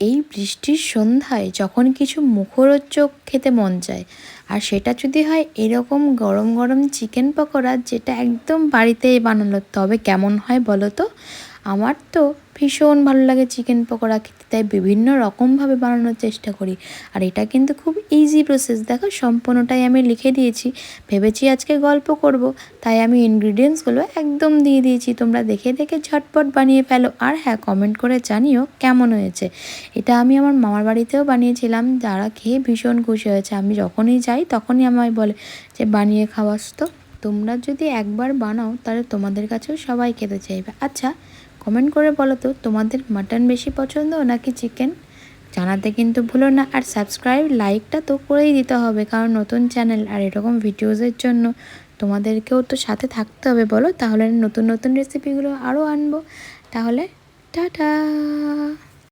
এই বৃষ্টির সন্ধ্যায় যখন কিছু মুখরোচক খেতে মন চায়, আর সেটা যদি হয় এরকম গরম গরম চিকেন পকোড়া, যেটা একদম বাড়িতেই বানালো, তবে কেমন হয় বলো তো? আমার তো ভীষণ ভালো লাগে চিকেন পকোড়া খেতে, তাই বিভিন্ন রকমভাবে বানানোর চেষ্টা করি। আর এটা কিন্তু খুব ইজি প্রসেস, দেখো সম্পূর্ণটাই আমি লিখে দিয়েছি। ভেবেছি আজকে গল্প করব, তাই আমি ইনগ্রিডিয়েন্টসগুলো একদম দিয়ে দিয়েছি। তোমরা দেখে দেখে ঝটপট বানিয়ে ফেলো। আর হ্যাঁ, কমেন্ট করে জানিও কেমন হয়েছে। এটা আমি আমার মামার বাড়িতেও বানিয়েছিলাম, যারা খেয়ে ভীষণ খুশি হয়েছে। আমি যখনই যাই তখনই আমায় বলে যে বানিয়ে খাওয়াস তো। তোমরা যদি একবার বানাও তাহলে তোমাদের কাছেও সবাই খেতে চাইবে। আচ্ছা, কমেন্ট করে বলো তো, তোমাদের মাটন বেশি পছন্দ নাকি চিকেন? জানাতে কিন্তু ভুলো না। আর সাবস্ক্রাইব, লাইকটা তো করেই দিতে হবে, কারণ নতুন চ্যানেল আর এরকম ভিডিওসের জন্য তোমাদেরকেও তো সাথে থাকতে হবে, বলো? তাহলে নতুন নতুন রেসিপিগুলো আরও আনবো। তাহলে টাটা।